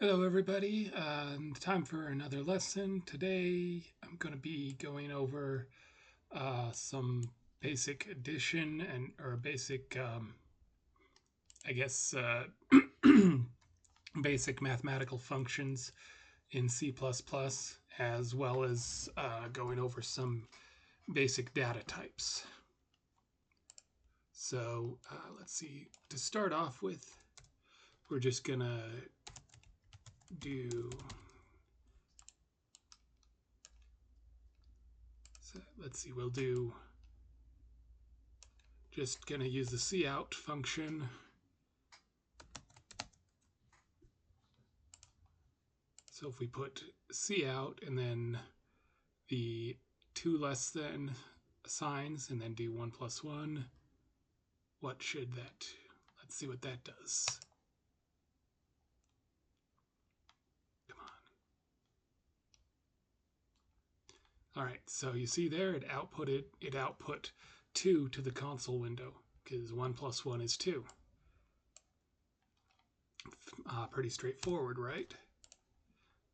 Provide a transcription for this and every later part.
Hello everybody, time for another lesson. Today I'm going to be going over some basic addition or basic, I guess, basic mathematical functions in C++, as well as going over some basic data types. So let's see, to start off with, we're just going to do... So let's see, we'll do, just going to use the cout function. So if we put cout and then the two less than signs and then do 1 plus 1, what should that, let's see what that does. Come on. All right, so you see there it output 2 to the console window because 1 plus 1 is 2. Pretty straightforward, right?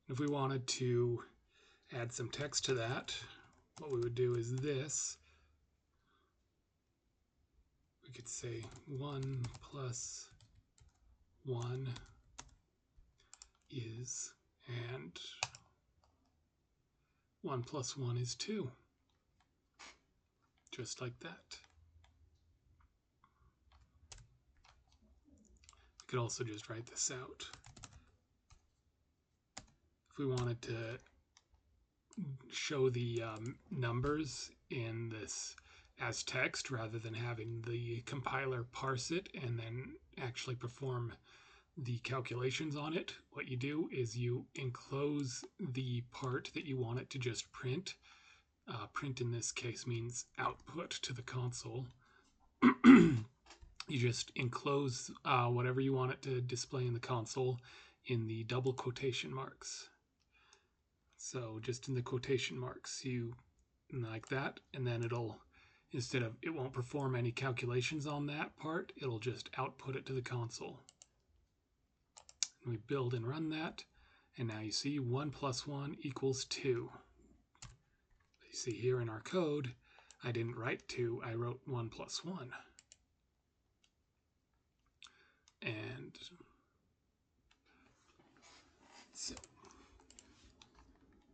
If we wanted to add some text to that, what we would do is this. We could say 1 plus 1 is, and 1 plus 1 is 2. Just like that. We could also just write this out. If we wanted to show the numbers in this as text rather than having the compiler parse it and then actually perform the calculations on it, what you do is you enclose the part that you want it to just print. Print in this case means output to the console. You just enclose whatever you want it to display in the console in the double quotation marks. So just in the quotation marks, you like that, and then it'll, instead of, it won't perform any calculations on that part, it'll just output it to the console. And we build and run that, and now you see 1 plus 1 equals 2. You see here in our code, I didn't write 2, I wrote 1 plus 1. And so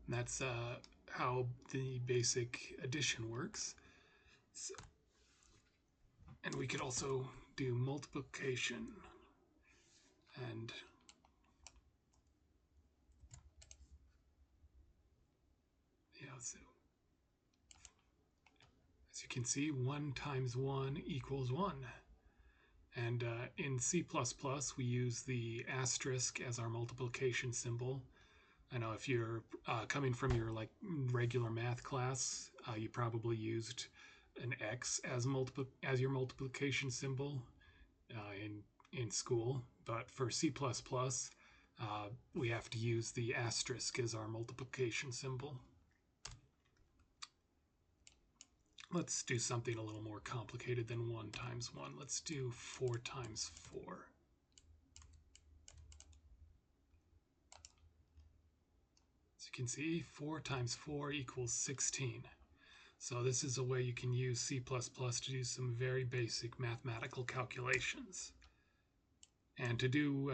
that's how the basic addition works. So, and we could also do multiplication. And yeah, so as you can see, 1 times 1 equals 1. And in C++, we use the asterisk as our multiplication symbol. I know if you're coming from your regular math class, you probably used an X as your multiplication symbol in school. But for C++, we have to use the asterisk as our multiplication symbol. Let's do something a little more complicated than 1 times 1. Let's do 4 times 4. As you can see, 4 times 4 equals 16. So this is a way you can use C++ to do some very basic mathematical calculations. And to do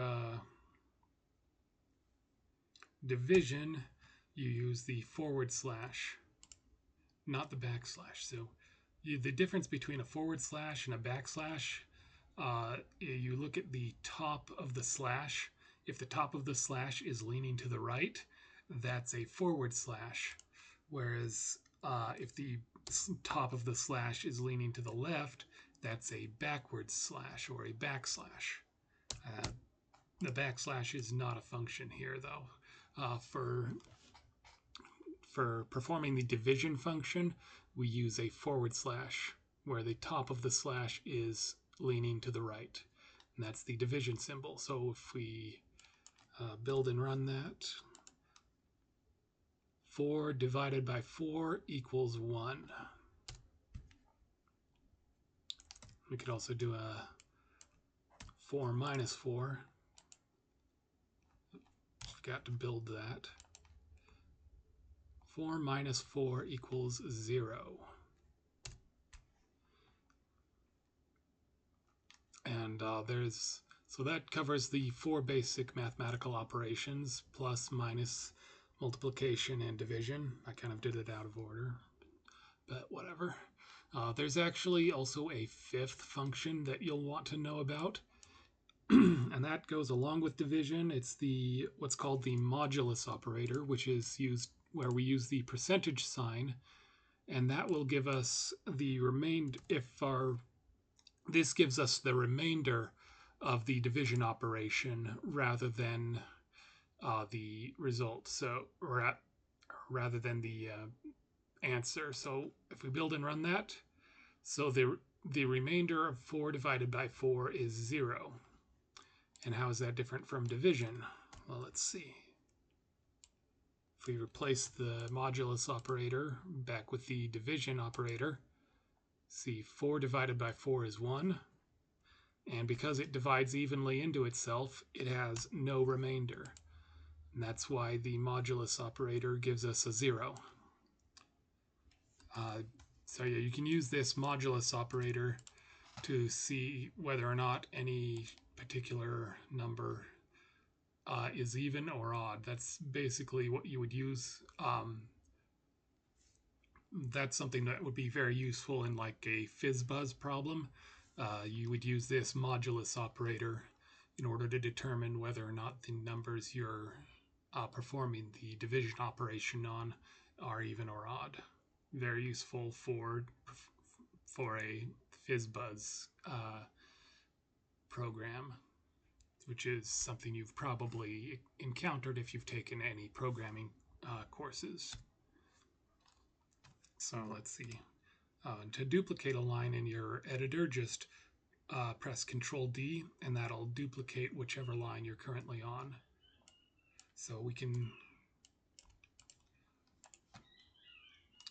division, you use the /, not the backslash. So the difference between a / and a backslash, you look at the top of the slash. If the top of the slash is leaning to the right, that's a /. Whereas if the top of the slash is leaning to the left, that's a backwards slash or a backslash. The backslash is not a function here, though. For performing the division function, we use a /, where the top of the slash is leaning to the right. And that's the division symbol. So if we build and run that, 4 divided by 4 equals 1. We could also do a 4 minus 4. forgot to build that. 4 minus 4 equals 0. And so that covers the 4 basic mathematical operations, plus, minus, multiplication, and division. I kind of did it out of order, but whatever. There's actually also a 5th function that you'll want to know about, and that goes along with division. It's what's called the modulus operator, which is used where we use the percentage sign, and that will give us the remainder this gives us the remainder of the division operation rather than the result. So rather than the answer. So if we build and run that, so the remainder of 4 divided by 4 is 0. And how is that different from division? Well, let's see. If we replace the modulus operator back with the division operator, see, 4 divided by 4 is 1. And because it divides evenly into itself, it has no remainder. And that's why the modulus operator gives us a 0. So yeah, you can use this modulus operator to see whether or not any particular number is even or odd. That's basically what you would use. That's something that would be very useful in like a FizzBuzz problem. You would use this modulus operator in order to determine whether or not the numbers you're performing the division operation on are even or odd. Very useful for a FizzBuzz program, which is something you've probably encountered if you've taken any programming courses. So let's see. To duplicate a line in your editor, just press Control-D, and that'll duplicate whichever line you're currently on. So we can,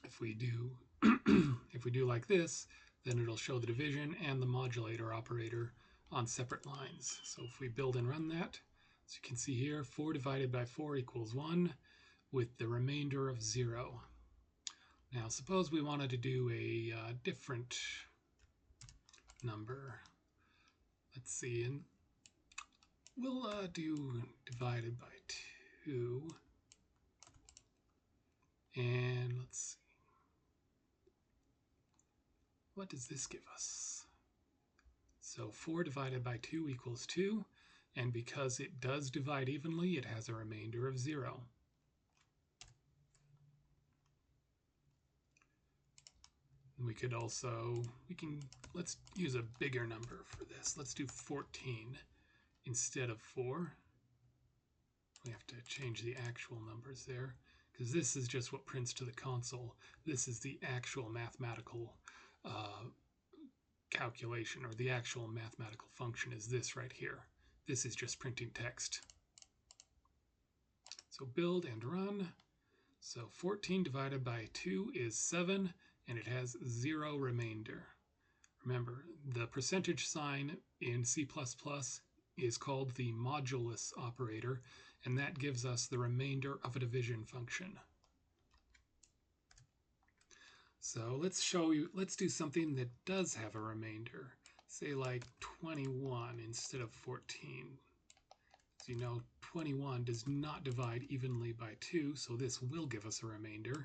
if we do like this, then it'll show the division and the modulator operator on separate lines. So if we build and run that, as you can see here, 4 divided by 4 equals 1 with the remainder of 0. Now suppose we wanted to do a different number. Let's see, and we'll do divided by 2. And let's see. What does this give us? So 4 divided by 2 equals 2, and because it does divide evenly, it has a remainder of 0. We could also, let's use a bigger number for this. Let's do 14 instead of 4. We have to change the actual numbers there, because this is just what prints to the console. This is the actual mathematical calculation, or the actual mathematical function is this right here. This is just printing text. So build and run. So 14 divided by 2 is 7, and it has 0 remainder. Remember, the percentage sign in C++ is called the modulus operator, and that gives us the remainder of a division function. So let's do something that does have a remainder. Say like 21 instead of 14. As you know, 21 does not divide evenly by 2, so this will give us a remainder.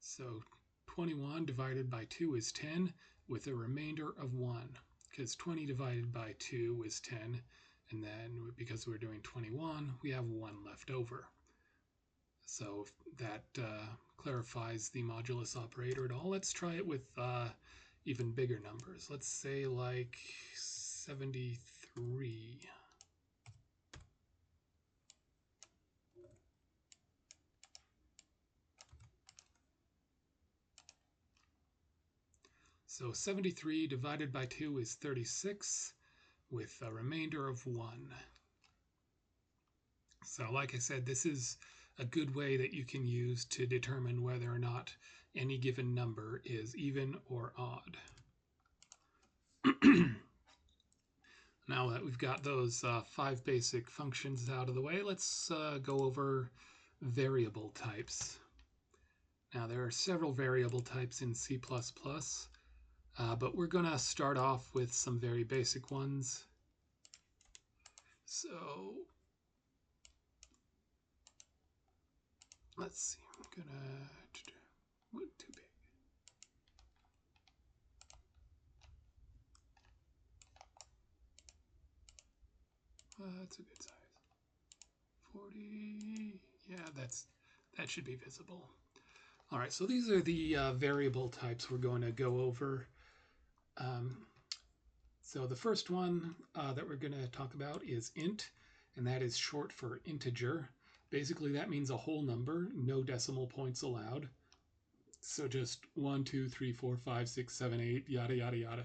So 21 divided by 2 is 10, with a remainder of 1, because 20 divided by 2 is 10, and then because we're doing 21, we have 1 left over. So if that clarifies the modulus operator at all, let's try it with even bigger numbers. Let's say like 73. So 73 divided by 2 is 36, with a remainder of 1. So like I said, this is a good way that you can use to determine whether or not any given number is even or odd. Now that we've got those 5 basic functions out of the way, let's go over variable types. Now there are several variable types in C++, but we're going to start off with some very basic ones. So let's see, I'm going to, what, too big. That's a good size. 40, yeah, that should be visible. All right, so these are the variable types we're going to go over. So the first one that we're going to talk about is int, and that is short for integer. Basically, that means a whole number, no decimal points allowed. So just 1, 2, 3, 4, 5, 6, 7, 8, yada, yada, yada.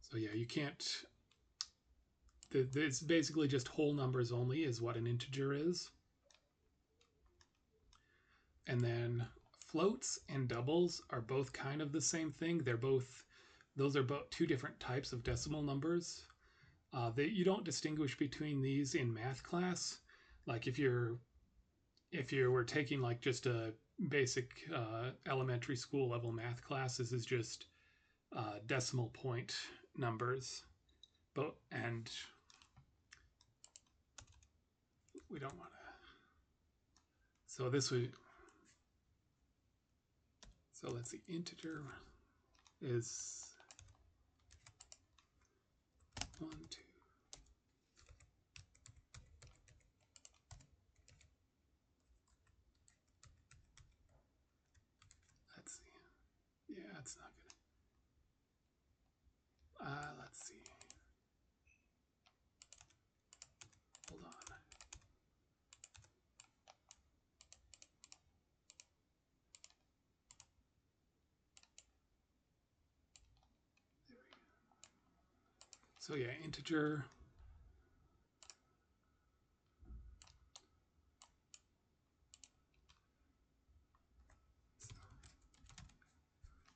So yeah, you can't... It's basically just whole numbers only is what an integer is. And then floats and doubles are both kind of the same thing. Those are both two different types of decimal numbers. You don't distinguish between these in math class. Like if you were taking like just a basic elementary school level math class, this is just decimal point numbers. And we don't want to. So this would. So let's see. Integer is 1, 2. Let's see. Yeah, it's not good. Let's see. Hold on. There we go. So yeah, integer.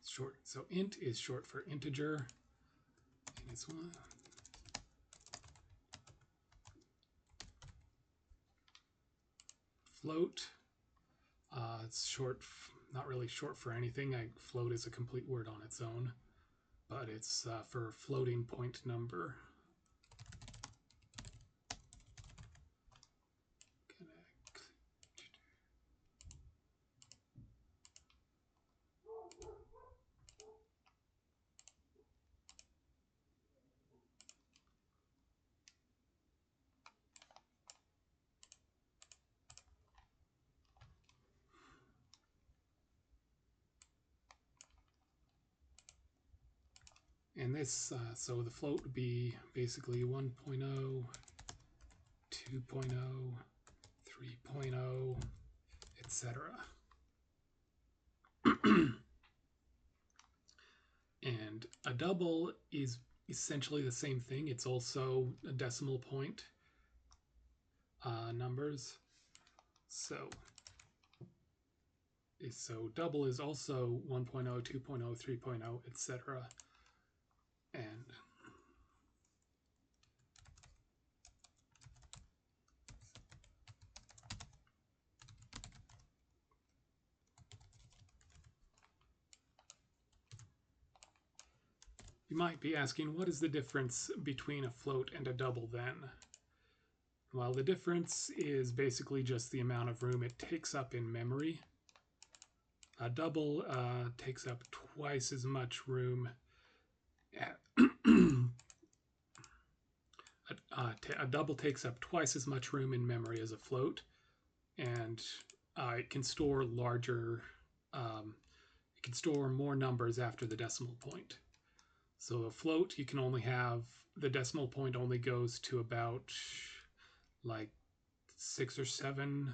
Short. So int is short for integer, and it's 1. Float. It's short, not really short for anything. Float is a complete word on its own, but it's for floating point number. And this, so the float would be basically 1.0, 2.0, 3.0, etc. And a double is essentially the same thing. It's also a decimal point numbers. So double is also 1.0, 2.0, 3.0, etc. And you might be asking, what is the difference between a float and a double then? Well, the difference is basically just the amount of room it takes up in memory. A double takes up twice as much room. A double takes up twice as much room in memory as a float, and it can store larger. It can store more numbers after the decimal point. So a float, you can only have the decimal point only goes to about like 6 or 7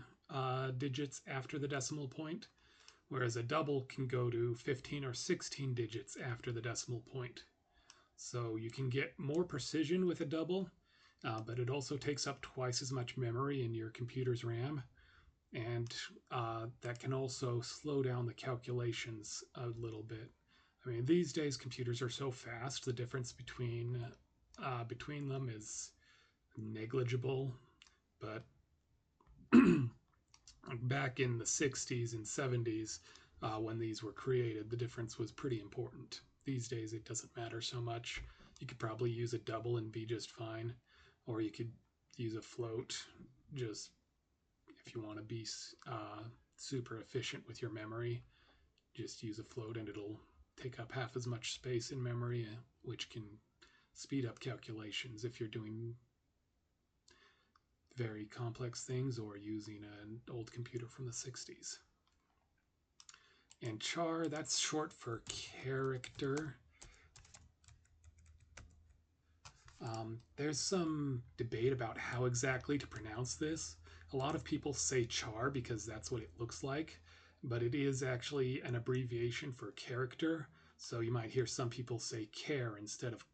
digits after the decimal point, whereas a double can go to 15 or 16 digits after the decimal point. So you can get more precision with a double, but it also takes up twice as much memory in your computer's RAM, and that can also slow down the calculations a little bit. I mean, these days computers are so fast, the difference between them is negligible. But back in the 60s and 70s, when these were created, the difference was pretty important. These days, it doesn't matter so much. You could probably use a double and be just fine, or you could use a float just if you want to be super efficient with your memory. Just use a float and it'll take up half as much space in memory, which can speed up calculations if you're doing very complex things or using an old computer from the 60s. And char, that's short for character. There's some debate about how exactly to pronounce this. A lot of people say char because that's what it looks like, but it is actually an abbreviation for character. So you might hear some people say care instead of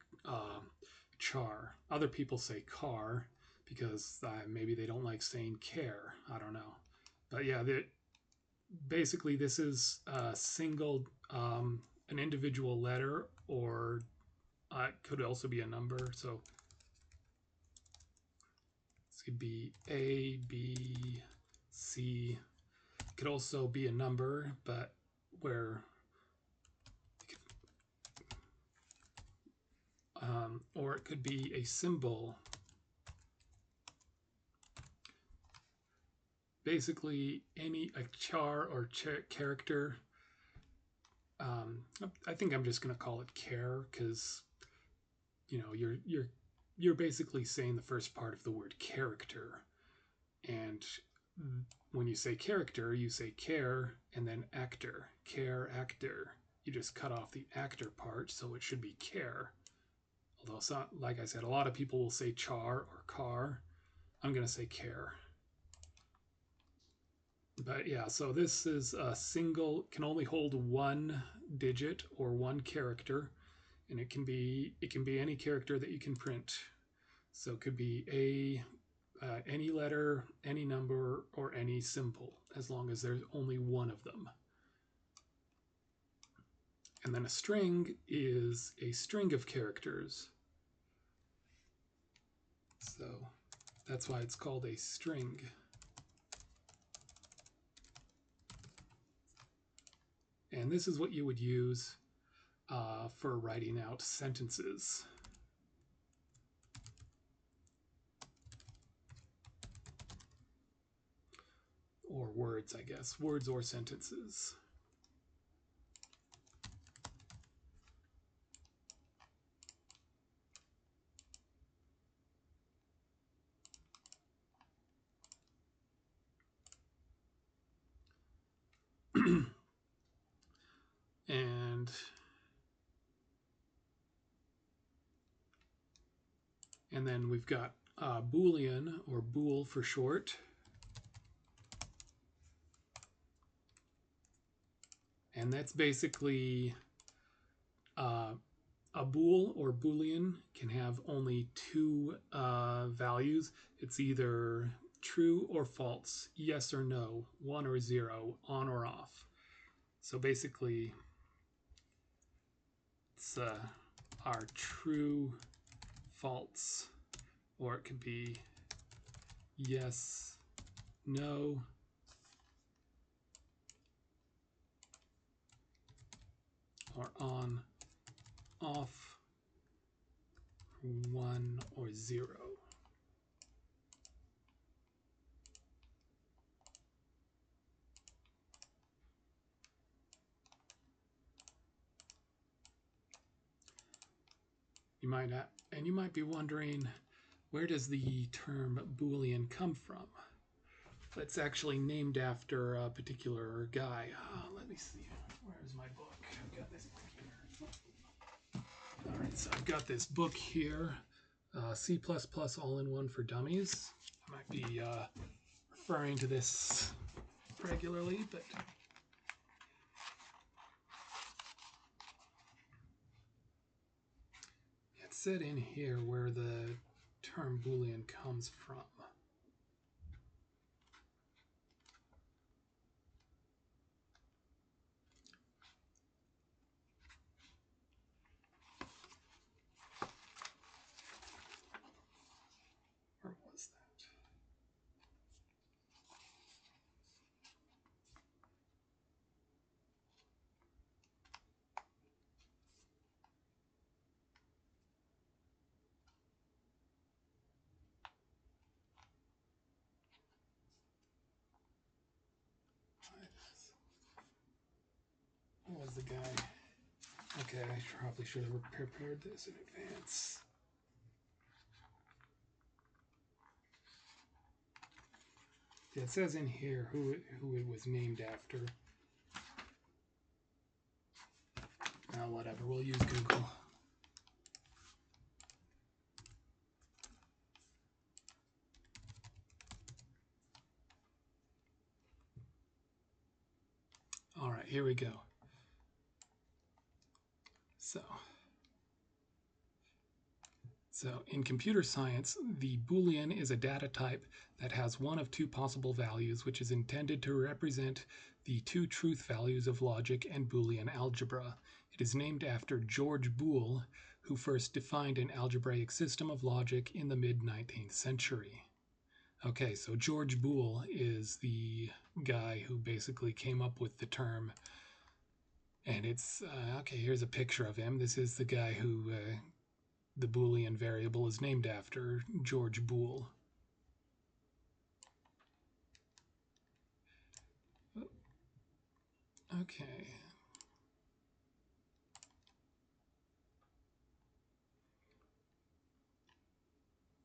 char. Other people say car because maybe they don't like saying care. I don't know. But yeah, basically this is a single, an individual letter, or it could also be a number. So this could be A, B, C. It could also be a number, but where or it could be a symbol. Basically, a char or character. I think I'm just going to call it care because you're basically saying the first part of the word character, and when you say character, you say care and then actor, care, actor. You just cut off the actor part, so it should be care. Although, like I said, a lot of people will say char or car. I'm going to say care. But yeah, so this is a single, can only hold one digit or one character, and it can be any character that you can print. So it could be any letter, any number, or any symbol, as long as there's only one of them. And then a string is a string of characters. So that's why it's called a string. And this is what you would use for writing out sentences. Or words, I guess. Words or sentences. And then we've got Boolean, or bool for short. And that's basically a bool or Boolean can have only two values. It's either true or false, yes or no, 1 or 0, on or off. So basically, it's our true, false, or it could be yes, no, or on, off, 1 or 0. You might be wondering, where does the term Boolean come from? It's actually named after a particular guy. Let me see. Where's my book? I've got this book here. All right, so I've got this book here, C++ All-in-One for Dummies. I might be referring to this regularly, but it said in here where the term Boolean comes from. What was the guy? Okay, I probably should have prepared this in advance. Yeah, it says in here who it was named after. Whatever, we'll use Google. All right, here we go. So in computer science, the Boolean is a data type that has one of two possible values, which is intended to represent the two truth values of logic and Boolean algebra. It is named after George Boole, who first defined an algebraic system of logic in the mid-19th century. Okay, so George Boole is the guy who basically came up with the term, and it's, okay, here's a picture of him. This is the guy who, the Boolean variable is named after, George Boole. Okay.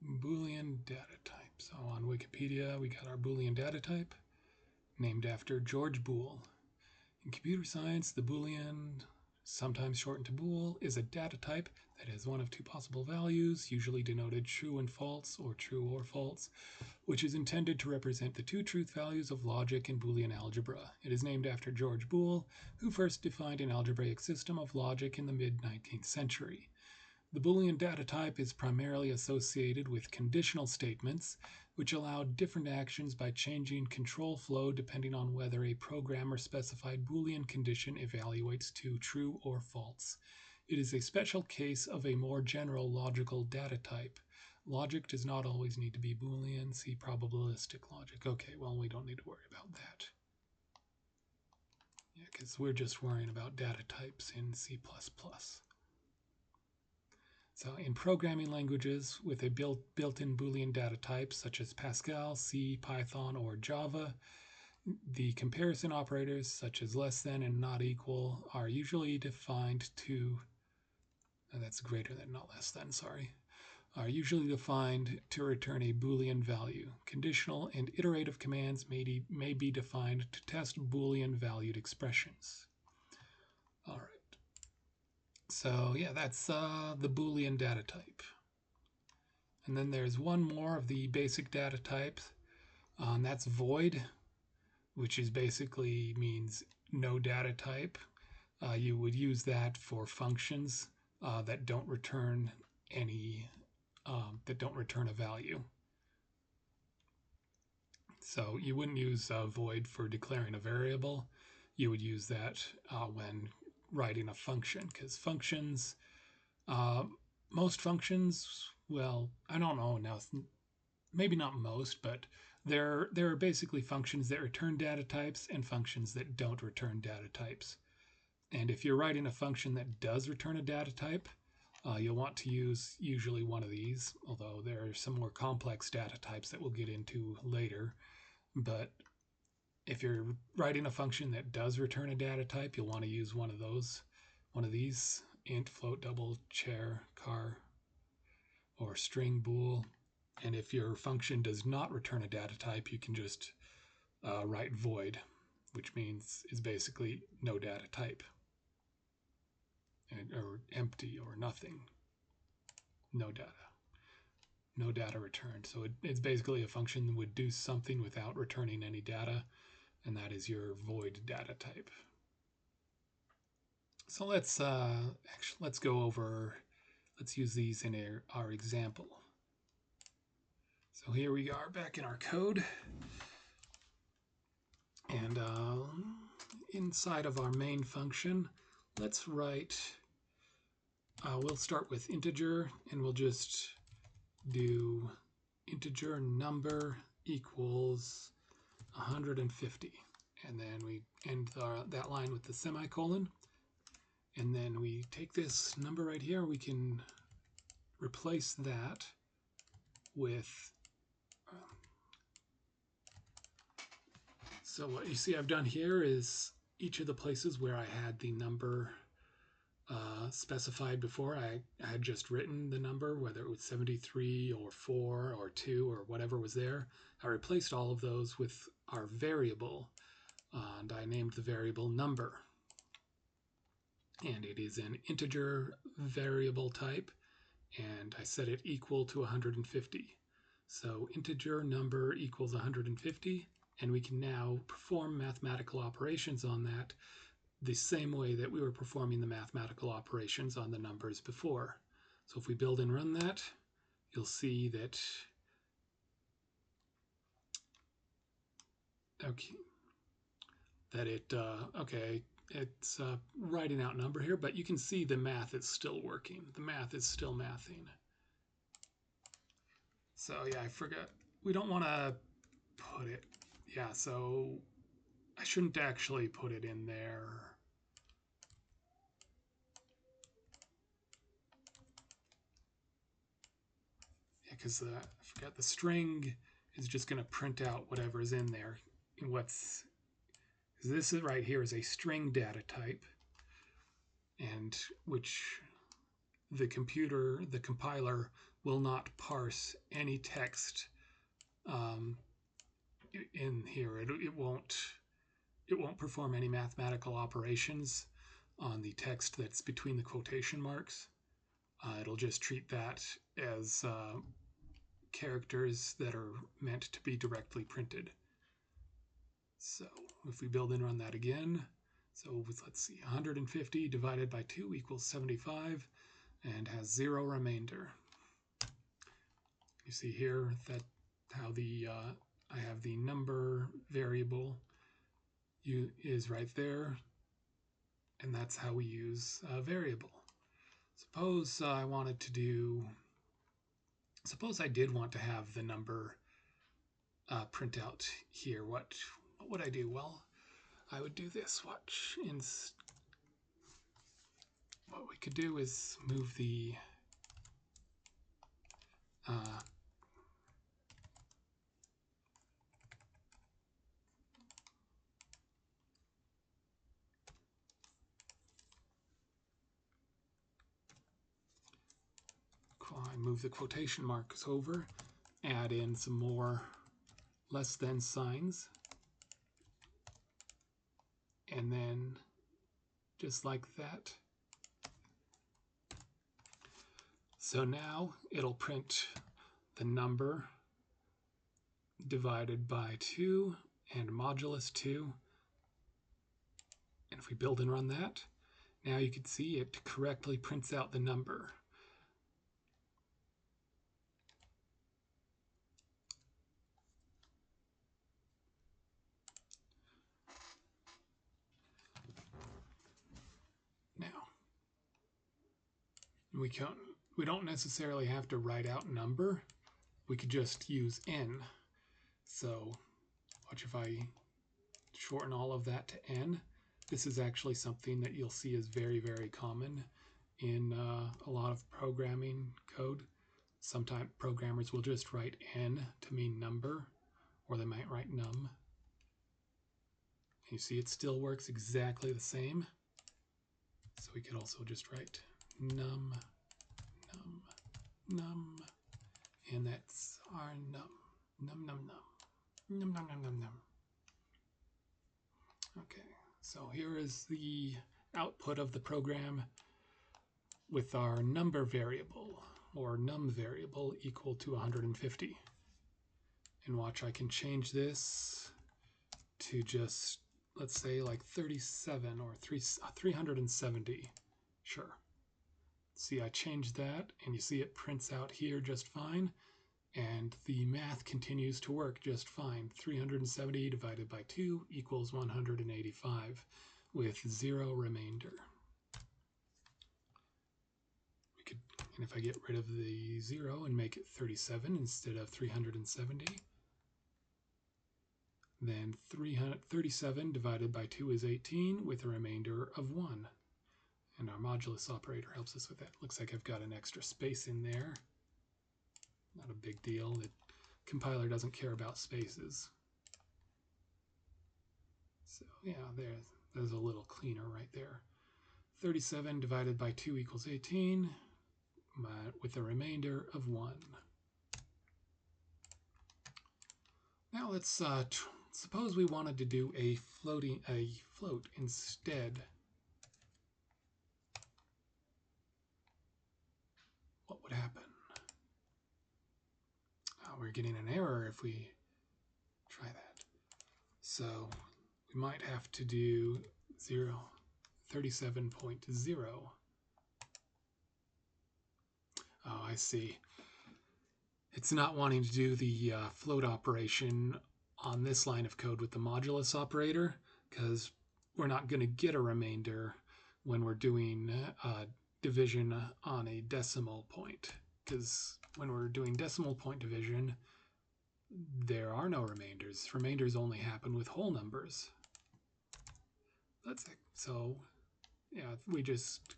Boolean data type. So on Wikipedia, we got our Boolean data type, named after George Boole. In computer science, the Boolean, sometimes shortened to Boole, is a data type that has one of two possible values, usually denoted true and false or true or false, which is intended to represent the two truth values of logic and Boolean algebra. It is named after George Boole, who first defined an algebraic system of logic in the mid-19th century. The Boolean data type is primarily associated with conditional statements, which allow different actions by changing control flow depending on whether a program or specified Boolean condition evaluates to true or false. It is a special case of a more general logical data type. Logic does not always need to be Boolean. See probabilistic logic. Okay, well, we don't need to worry about that. Yeah, because we're just worrying about data types in C++. So in programming languages with a built-in Boolean data type, such as Pascal, C, Python, or Java, the comparison operators, such as less than and not equal, are usually defined to, that's greater than, not less than, sorry, are usually defined to return a Boolean value. Conditional and iterative commands may be defined to test Boolean valued expressions. All right. So yeah, that's the Boolean data type. And then there's one more of the basic data types, and that's void, which is basically means no data type. You would use that for functions that don't return any, that don't return a value. So you wouldn't use void for declaring a variable. You would use that when writing a function, because functions, most functions, well, I don't know now, maybe not most, but there are basically functions that return data types and functions that don't return data types. And if you're writing a function that does return a data type, you'll want to use usually one of these, although there are some more complex data types that we'll get into later. But if you're writing a function that does return a data type, you'll want to use one of these, int, float, double, char, car, or string, bool. And if your function does not return a data type, you can just write void, which means it's basically no data type, or empty or nothing, no data returned. So it's basically a function that would do something without returning any data, and that is your void data type. So let's go over, let's use these in our example. So here we are back in our code, and inside of our main function, let's write, we'll start with integer, and we'll just do integer number equals 150. And then we end that line with the semicolon. And then we take this number right here, we can replace that with So what you see I've done here is each of the places where I had the number specified before, I had just written the number, whether it was 73 or 4 or 2 or whatever was there. I replaced all of those with our variable, and I named the variable number. And it is an integer variable type, and I set it equal to 150. So integer number equals 150, and we can now perform mathematical operations on that the same way that we were performing the mathematical operations on the numbers before. So if we build and run that, you'll see that it's writing out number here, but you can see the math is still working. The math is still mathing. So yeah, I forgot. We don't want to put it. Yeah, so I shouldn't actually put it in there. Yeah, because I forgot the string is just going to print out whatever is in there. And this is right here is a string data type, and which the compiler will not parse any text in here. It won't perform any mathematical operations on the text that's between the quotation marks. It'll just treat that as characters that are meant to be directly printed. So if we build and run that again, so let's see, 150 divided by 2 equals 75 and has 0 remainder. You see here that how I have the number variable is right there, and that's how we use a variable. Suppose I did want to have the number print out here. What would I do? Well, I would do this. Watch. What we could do is move the move the quotation marks over, add in some more less than signs, and then just like that. So now it'll print the number divided by 2 and modulus 2. And if we build and run that, now you can see it correctly prints out the number. Now, we don't necessarily have to write out number. We could just use n. So watch if I shorten all of that to n. This is actually something that you'll see is very, very common in a lot of programming code. Sometimes programmers will just write n to mean number, or they might write num. You see it still works exactly the same. So we could also just write num, num, num, and that's our num, num, num, num, num, num, num, num, num. Okay, so here is the output of the program with our number variable, or num variable, equal to 150. And watch, I can change this to just, let's say, like 37 or 370. Sure. See, I changed that, and you see it prints out here just fine, and the math continues to work just fine. 370 divided by 2 equals 185 with 0 remainder. And if I get rid of the 0 and make it 37 instead of 370, then 37 divided by 2 is 18 with a remainder of 1. And our modulus operator helps us with that. Looks like I've got an extra space in there. Not a big deal. The compiler doesn't care about spaces. So yeah, there's a little cleaner right there. 37 divided by 2 equals 18, with a remainder of 1. Now let's suppose we wanted to do a float instead. What would happen? We're getting an error if we try that. So we might have to do 37.0. Oh, I see. It's not wanting to do the float operation on this line of code with the modulus operator, because we're not going to get a remainder when we're doing division on a decimal point. Because when we're doing decimal point division, there are no remainders. Remainders only happen with whole numbers. So yeah, we just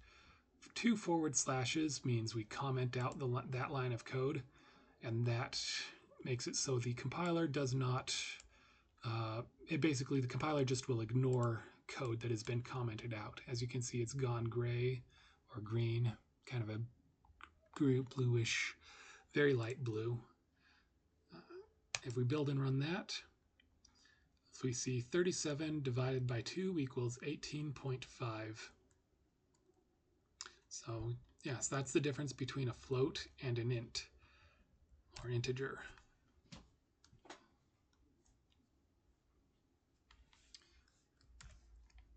2 forward slashes means we comment out that line of code, and that makes it so the compiler does not. Basically the compiler just will ignore code that has been commented out. As you can see, it's gone gray or green, kind of a bluish, very light blue. If we build and run that, so we see 37 divided by 2 equals 18.5. So yes, that's the difference between a float and an int, or integer.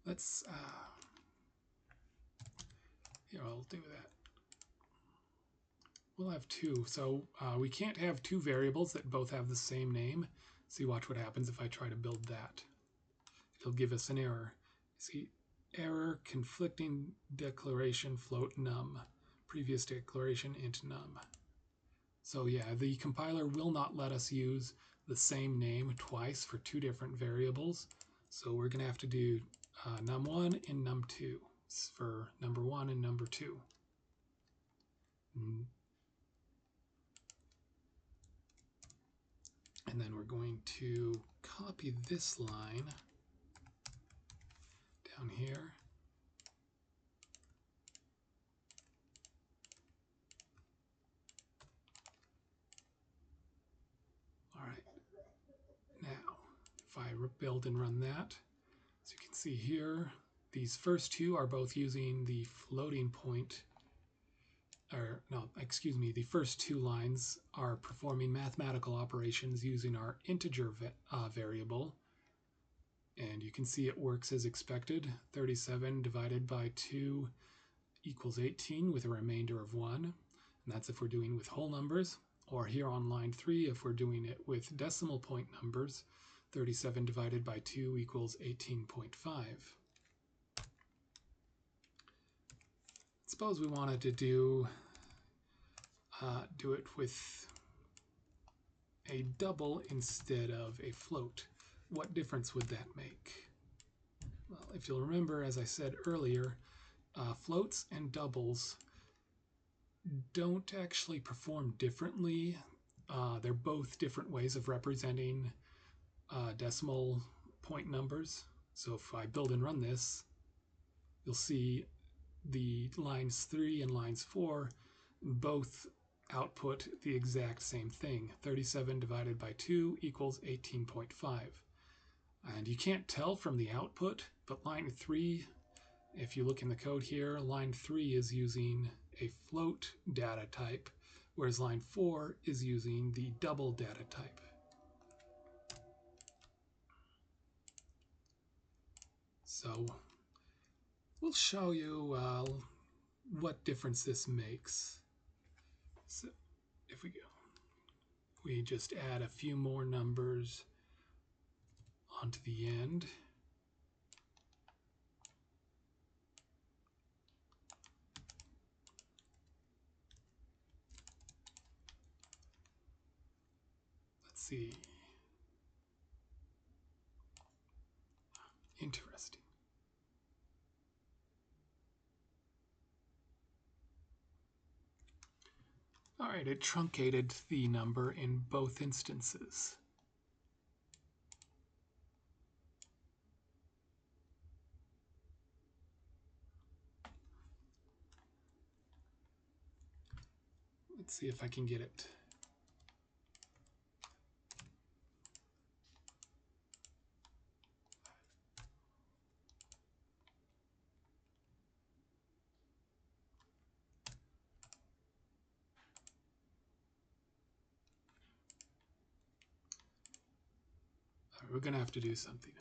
Let's, here, I'll do that. We'll have 2, so we can't have 2 variables that both have the same name. See, watch what happens if I try to build that. It'll give us an error. See, error, conflicting declaration, float num. Previous declaration, int num. So yeah, the compiler will not let us use the same name twice for 2 different variables. So we're going to have to do num1 and num2 for number 1 and number 2. And then we're going to copy this line down here. All right. Now, if I build and run that, as you can see here, these first 2 are both using the floating point, the first 2 lines are performing mathematical operations using our integer variable. And you can see it works as expected. 37 divided by 2 equals 18 with a remainder of 1. And that's if we're doing with whole numbers. Or here on line 3, if we're doing it with decimal point numbers, 37 divided by 2 equals 18.5. Suppose we wanted to do it with a double instead of a float. What difference would that make? Well, if you'll remember, as I said earlier, floats and doubles don't actually perform differently. They're both different ways of representing decimal point numbers. So if I build and run this, you'll see the lines 3 and lines 4 both output the exact same thing. 37 divided by 2 equals 18.5. And you can't tell from the output, but line 3, if you look in the code here, line 3 is using a float data type, whereas line 4 is using the double data type. So we'll show you what difference this makes. So if we just add a few more numbers onto the end. Let's see. Interesting. All right, it truncated the number in both instances. Let's see if I can get it. We're going to have to do something.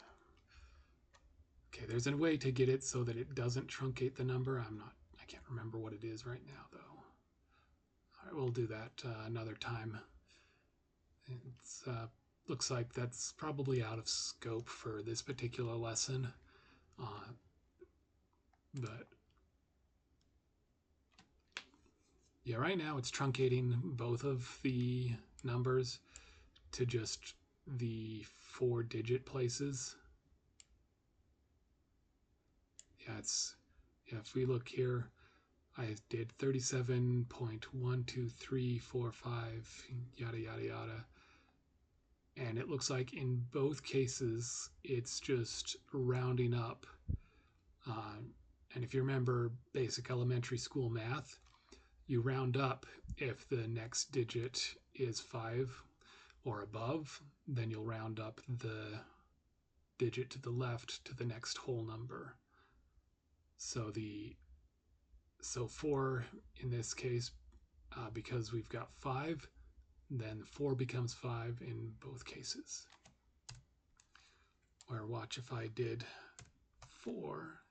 Okay, there's a way to get it so that it doesn't truncate the number. I can't remember what it is right now, though. All right, we'll do that another time. It looks like that's probably out of scope for this particular lesson. But yeah, right now it's truncating both of the numbers to just the 4-digit places. Yeah, if we look here, I did 37.12345, yada, yada, yada. And it looks like in both cases, it's just rounding up. And if you remember basic elementary school math, you round up if the next digit is 5 or above, then you'll round up the digit to the left to the next whole number. So 4 in this case, because we've got 5, then 4 becomes 5 in both cases. Or watch if I did 4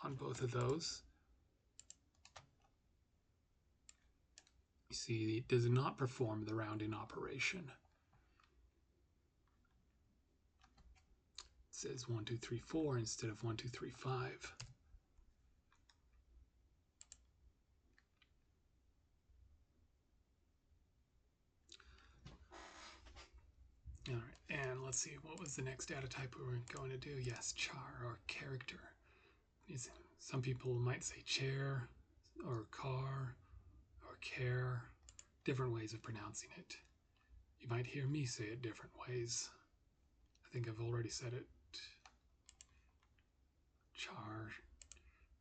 on both of those. You see, it does not perform the rounding operation. It says 1, 2, 3, 4 instead of 1, 2, 3, 5. All right, and let's see, what was the next data type we were going to do? Yes, char, or character. Some people might say chair, or car, or care. Different ways of pronouncing it. You might hear me say it different ways. I think I've already said it. Char.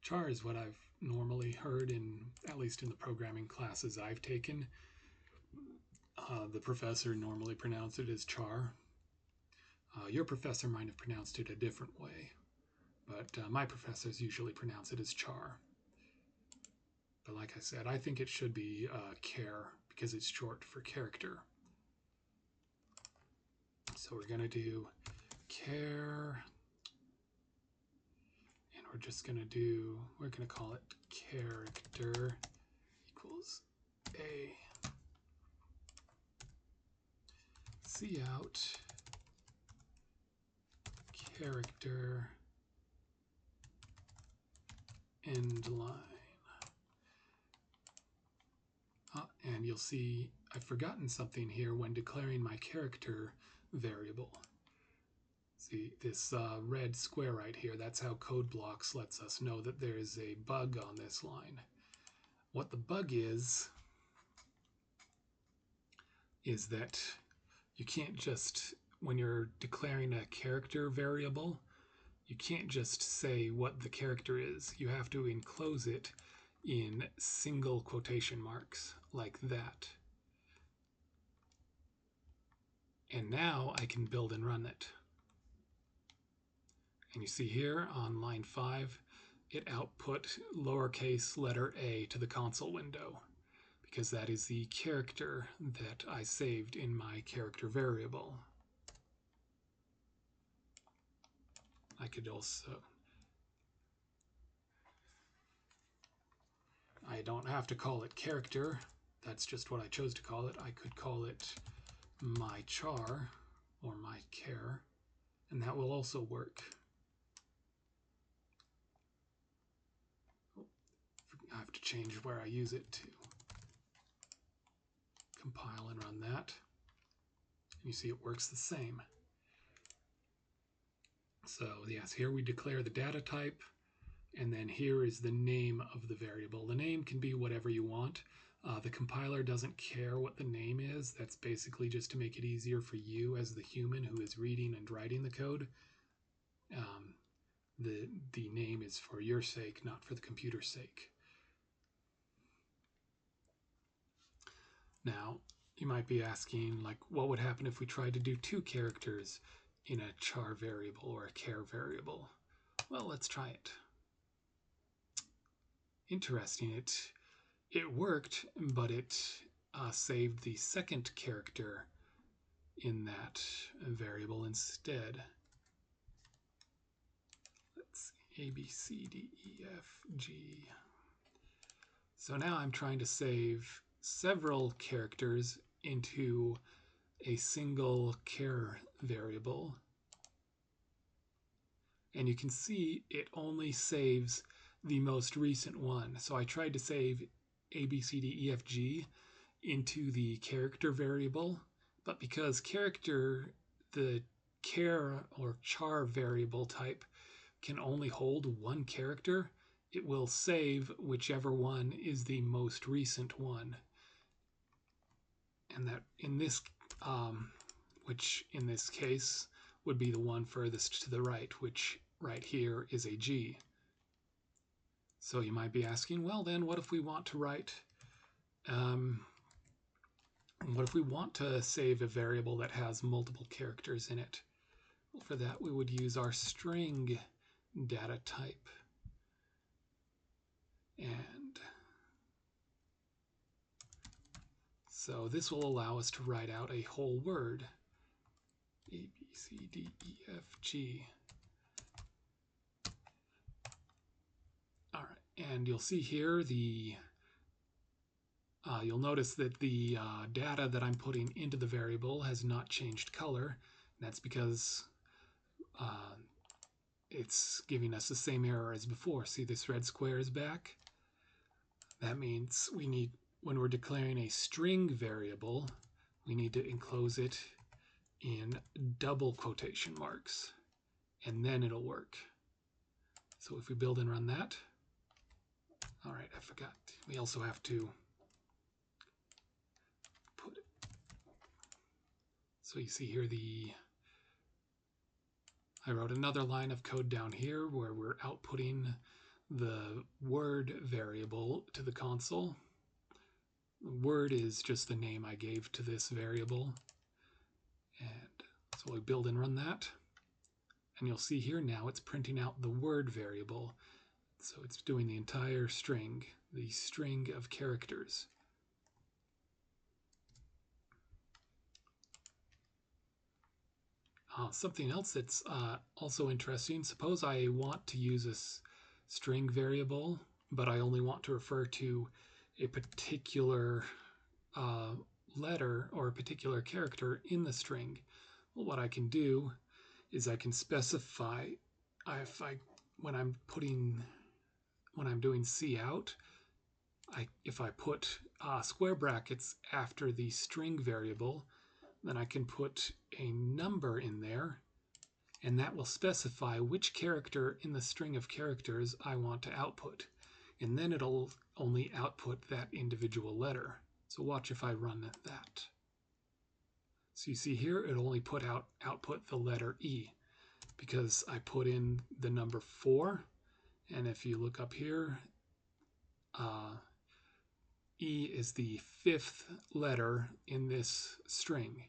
Char is what I've normally heard at least in the programming classes I've taken. The professor normally pronounced it as char. Your professor might have pronounced it a different way, but my professors usually pronounce it as char. But like I said, I think it should be care because it's short for character. So we're going to do care, and we're going to call it character equals a cout character end line. And you'll see I've forgotten something here when declaring my character variable. See this red square right here, that's how code blocks lets us know that there is a bug on this line. What the bug is that you can't just, when you're declaring a character variable, you can't just say what the character is. You have to enclose it in single quotation marks like that. And now I can build and run it. And you see here on line 5, it output lowercase letter a to the console window because that is the character that I saved in my character variable. I could also, I don't have to call it character. That's just what I chose to call it. I could call it my char or my care, and that will also work. I have to change where I use it to compile and run that. And you see it works the same. So yes, here we declare the data type, and then here is the name of the variable. The name can be whatever you want. The compiler doesn't care what the name is. That's basically just to make it easier for you as the human who is reading and writing the code. The name is for your sake, not for the computer's sake. Now, you might be asking, like, what would happen if we tried to do 2 characters in a char variable or a char variable? Well, let's try it. Interesting. It worked, but it saved the second character in that variable instead. Let's see, A, B, C, D, E, F, G. So now I'm trying to save several characters into a single char variable. And you can see it only saves the most recent one. So I tried to save A, B, C, D, E, F, G into the character variable, but because the char or char variable type can only hold one character, it will save whichever one is the most recent one. And that in this, which in this case would be the one furthest to the right, which right here is a G. So you might be asking, well then, what if we want to write, what if we want to save a variable that has multiple characters in it? Well, for that, we would use our string data type. And so this will allow us to write out a whole word. A, B, C, D, E, F, G. All right, and you'll see here you'll notice that the data that I'm putting into the variable has not changed color. That's because it's giving us the same error as before. See, this red square is back. That means when we're declaring a string variable, we need to enclose it in double quotation marks, and then it'll work. So if we build and run that, all right, I forgot. We also have to put it. So you see here I wrote another line of code down here where we're outputting the word variable to the console. Word is just the name I gave to this variable. And so we build and run that. And you'll see here now it's printing out the word variable. So it's doing the entire string, the string of characters. Something else that's also interesting, suppose I want to use this string variable, but I only want to refer to a particular letter or a particular character in the string. Well, what I can do is I can specify when I'm doing cout, if I put square brackets after the string variable, then I can put a number in there, and that will specify which character in the string of characters I want to output. And then it'll only output that individual letter. So watch if I run that. So you see here, it'll only output the letter E, because I put in the number 4. And if you look up here, E is the 5th letter in this string.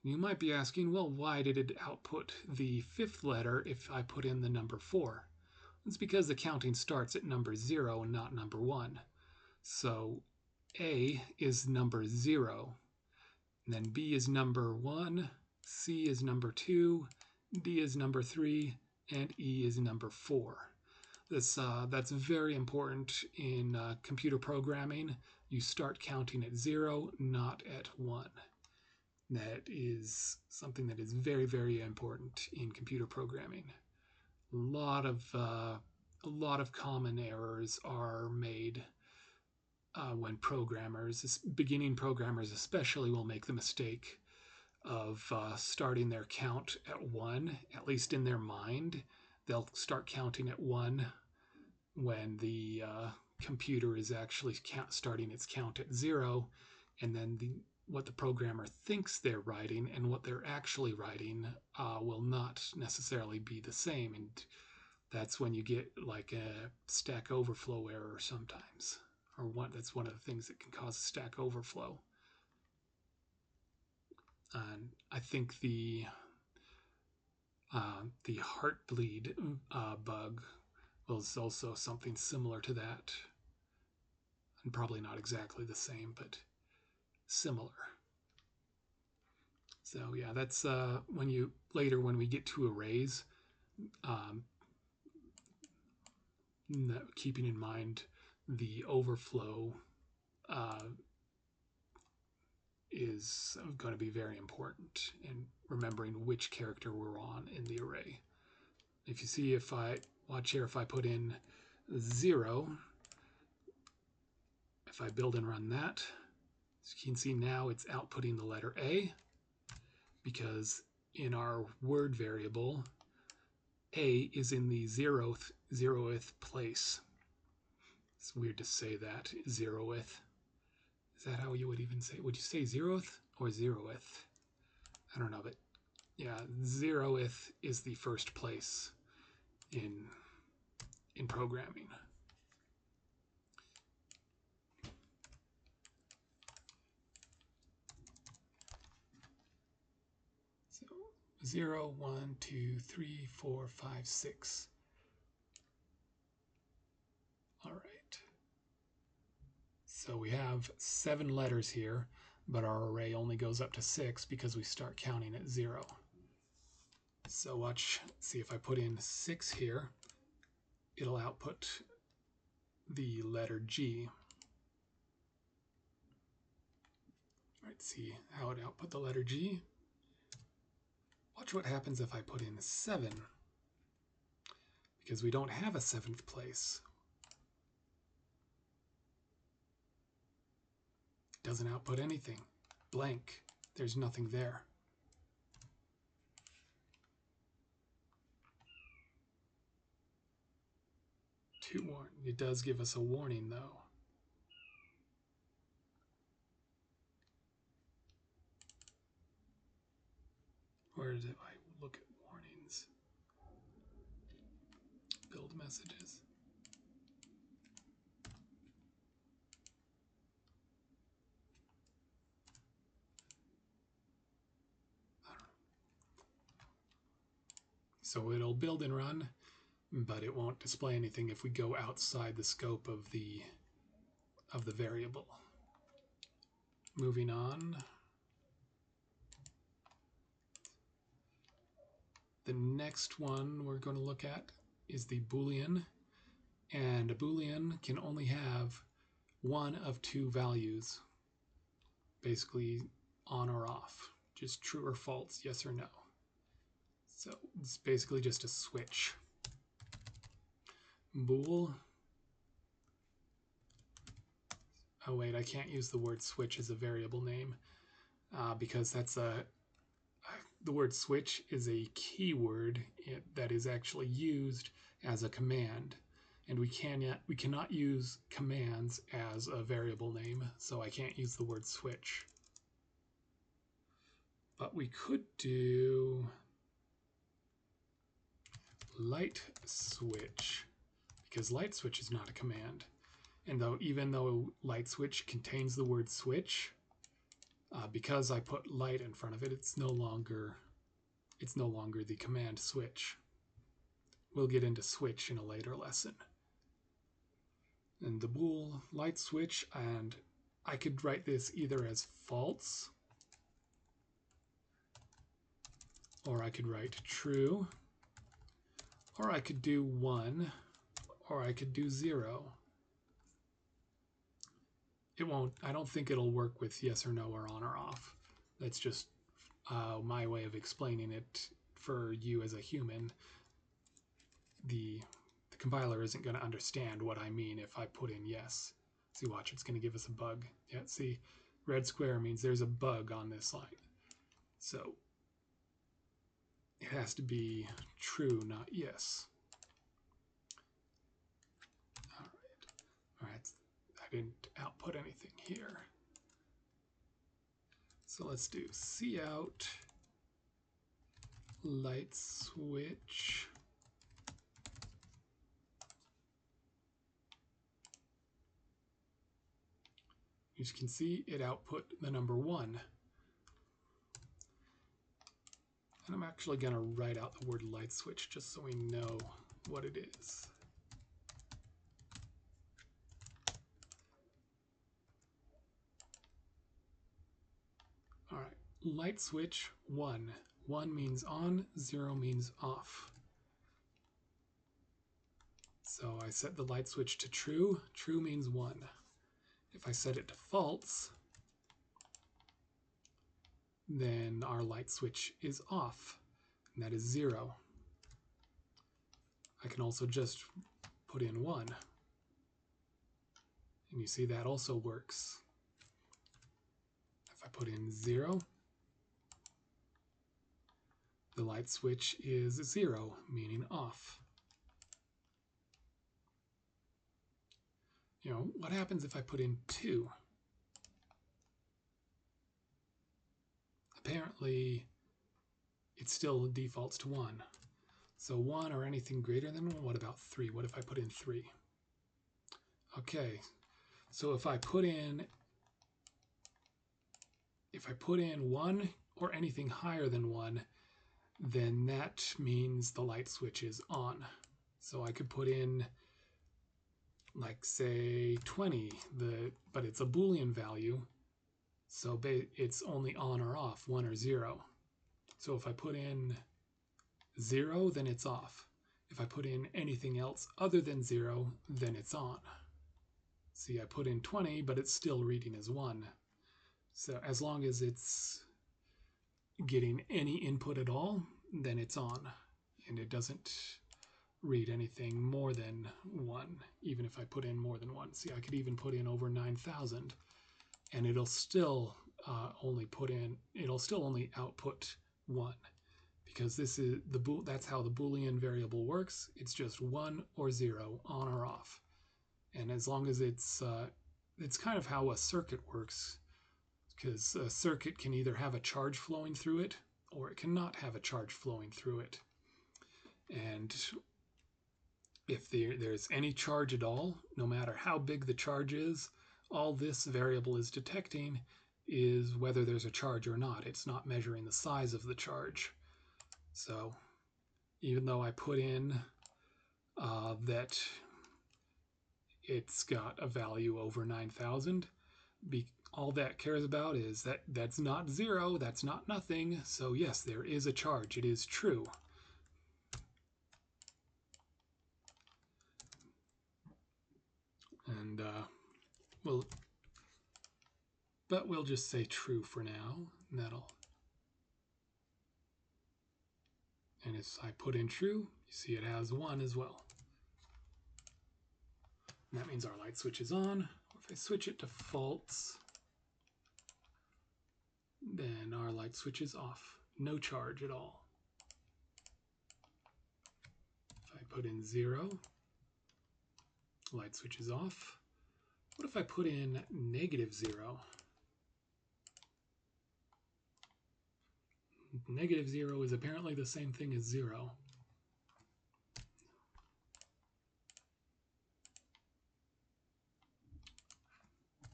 You might be asking, well, why did it output the 5th letter if I put in the number 4? It's because the counting starts at number 0 and not number 1. So A is number 0, and then B is number 1, C is number 2, D is number 3, and E is number 4. That's very important in computer programming. You start counting at 0, not at 1. That is something that is very, very important in computer programming. A lot of common errors are made when beginning programmers especially, will make the mistake of starting their count at 1, at least in their mind. They'll start counting at 1 when the computer is actually starting its count at 0, and then what the programmer thinks they're writing and what they're actually writing will not necessarily be the same, and that's when you get like a Stack Overflow error sometimes, or that's one of the things that can cause a Stack Overflow. And I think the heartbleed bug was also something similar to that, and probably not exactly the same, but similar. So yeah, that's when we get to arrays, keeping in mind the overflow is going to be very important in remembering which character we're on in the array. If you see, if I put in 0, if I build and run that, as you can see now it's outputting the letter A, because in our word variable, A is in the zeroth place. It's weird to say that, zeroth. Is that how you would even say it? Would you say zeroth or zeroth? I don't know, but yeah, zeroth is the first place in programming. So 0, 1, 2, 3, 4, 5, 6. All right. So we have 7 letters here, but our array only goes up to 6 because we start counting at 0. So watch, see if I put in 6 here, it'll output the letter G. All right, see how it output the letter G. Watch what happens if I put in 7, because we don't have a 7th place. It doesn't output anything. Blank. There's nothing there. It does give us a warning though. Where did I look at warnings? Build messages. So it'll build and run, but it won't display anything if we go outside the scope of the variable. Moving on. The next one we're going to look at is the Boolean, and a Boolean can only have one of 2 values, basically on or off, just true or false, yes or no. So it's basically just a switch. Bool. Oh wait, I can't use the word switch as a variable name because that's the word switch is a keyword that is actually used as a command, and we cannot use commands as a variable name, so I can't use the word switch. But we could do light switch, because light switch is not a command. And even though light switch contains the word switch, because I put light in front of it, it's no longer the command switch. We'll get into switch in a later lesson. And the bool light switch, and I could write this either as false, or I could write true, or I could do 1, or I could do 0. It won't, I don't think it'll work with yes or no or on or off. That's just my way of explaining it for you as a human. The compiler isn't going to understand what I mean if I put in yes. See, watch, it's going to give us a bug. Yeah, see, red square means there's a bug on this line. So it has to be true, not yes. All right, I didn't output anything here. So let's do cout light switch. You can see it output the number 1. And I'm actually going to write out the word light switch just so we know what it is. All right, light switch 1. 1 means on, 0 means off. So I set the light switch to true. True means 1. If I set it to false, then our light switch is off, and that is 0. I can also just put in 1. And you see that also works. If I put in 0, the light switch is 0, meaning off. You know, what happens if I put in 2? Apparently, it still defaults to 1. So 1 or anything greater than 1, what about 3? What if I put in 3? Okay, so if I put in 1 or anything higher than 1, then that means the light switch is on. So I could put in, like, say 20, but it's a Boolean value, so it's only on or off, 1 or 0. So if I put in 0, then it's off. If I put in anything else other than 0, then it's on. See, I put in 20, but it's still reading as 1. So as long as it's getting any input at all, then it's on. And it doesn't read anything more than 1, even if I put in more than 1. See, I could even put in over 9,000, and it'll still only output 1. Because this is that's how the Boolean variable works. It's just 1 or 0, on or off. And as long as it's kind of how a circuit works, because a circuit can either have a charge flowing through it, or it cannot have a charge flowing through it. And if there's any charge at all, no matter how big the charge is, all this variable is detecting is whether there's a charge or not. It's not measuring the size of the charge. So even though I put in that it's got a value over 9,000, all that cares about is that's not 0, that's not nothing. So yes, there is a charge. It is true. And we'll just say true for now. And if I put in true, you see it has 1 as well. And that means our light switch is on. If I switch it to false, then our light switch is off. No charge at all. If I put in 0, light switch is off. What if I put in -0? -0 is apparently the same thing as 0.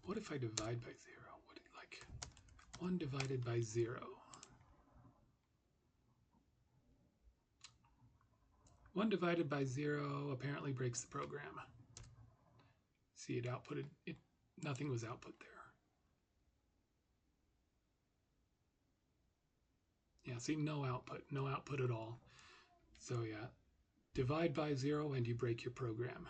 What if I divide by 0? What, like 1 divided by 0? 1 divided by 0 apparently breaks the program. See, it outputted it. Nothing was output there. Yeah, see, no output at all. So yeah, divide by 0 and you break your program.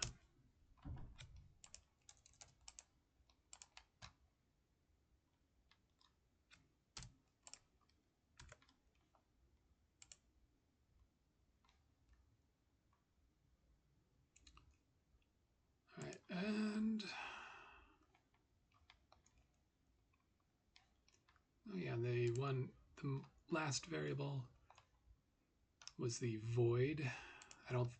All right, and oh yeah, the last variable was the void. I don't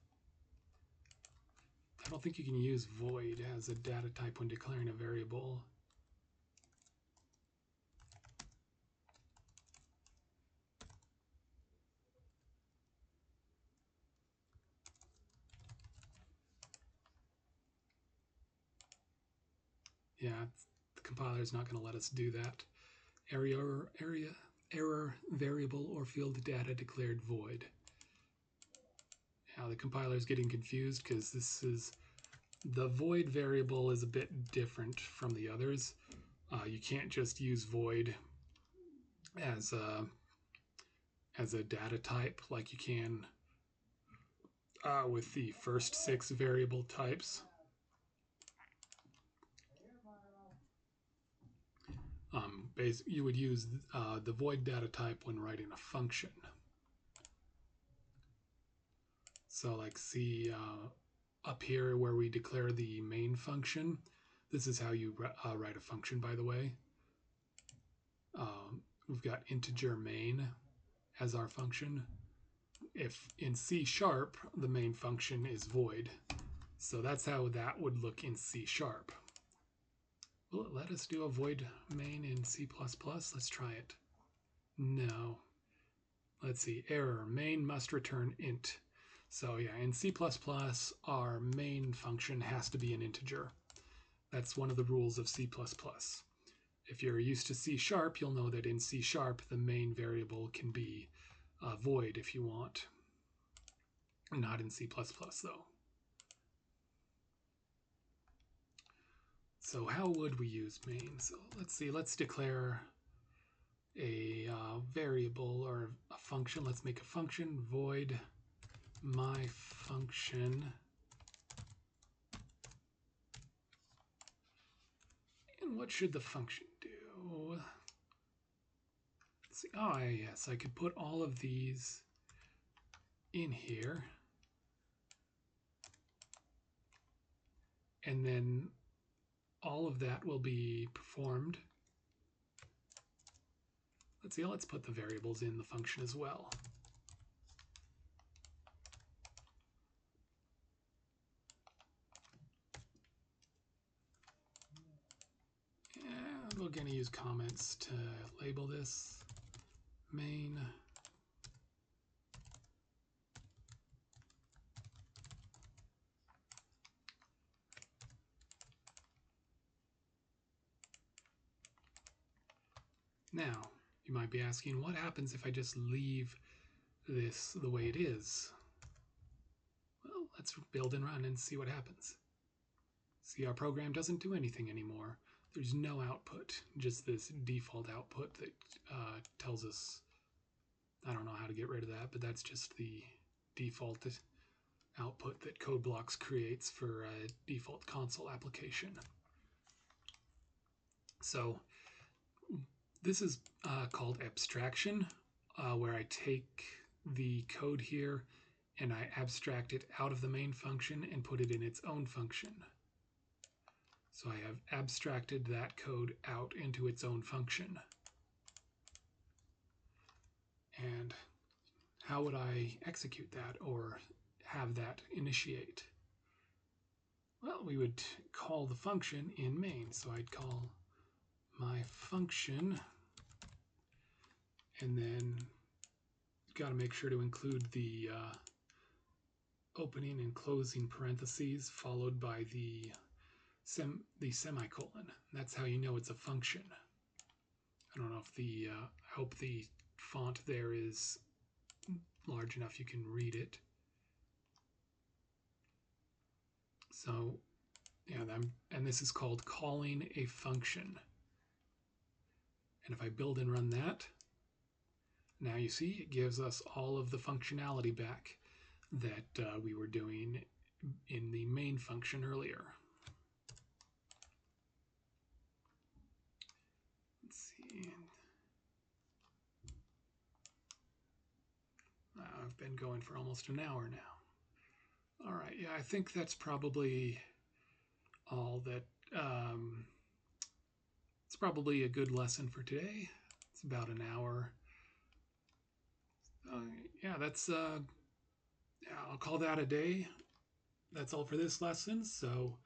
think you can use void as a data type when declaring a variable. Yeah, the compiler is not going to let us do that. error variable or field data declared void. Now the compiler is getting confused because the void variable is a bit different from the others. You can't just use void as a data type like you can with the first 6 variable types. You would use the void data type when writing a function. So like see up here where we declare the main function, this is how you write a function, by the way. We've got integer main as our function. If in C#, the main function is void. So that's how that would look in C#. Will it let us do a void main in C++? Let's try it. No. Let's see, error, main must return int. So yeah, in C++, our main function has to be an integer. That's one of the rules of C++. If you're used to C#, you'll know that in C#, the main variable can be void if you want. Not in C++, though. So how would we use main? So let's see, let's declare a variable or a function. Let's make a function, void my function. And what should the function do? Let's see. Oh, yes, I could put all of these in here. And then all of that will be performed. Let's see, let's put the variables in the function as well. And we're going to use comments to label this main. Now, you might be asking, what happens if I just leave this the way it is? Well, let's build and run and see what happens. See, our program doesn't do anything anymore. There's no output, just this default output that tells us, I don't know how to get rid of that, but that's just the default output that CodeBlocks creates for a default console application. So this is called abstraction, where I take the code here and I abstract it out of the main function and put it in its own function. So I have abstracted that code out into its own function. And how would I execute that or have that initiate? Well, we would call the function in main. So I'd call my function, and then you've got to make sure to include the opening and closing parentheses followed by the semicolon. That's how you know it's a function. I don't know if I hope the font there is large enough you can read it. So yeah, and this is called calling a function. And if I build and run that, now you see it gives us all of the functionality back that we were doing in the main function earlier. Let's see. I've been going for almost an hour now. All right, yeah, I think that's probably all that. It's probably a good lesson for today. It's about an hour. Yeah, that's. Yeah, I'll call that a day. That's all for this lesson. So,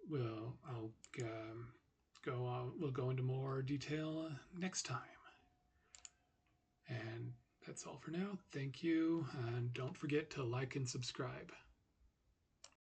we'll go into more detail next time. And that's all for now. Thank you, and don't forget to like and subscribe.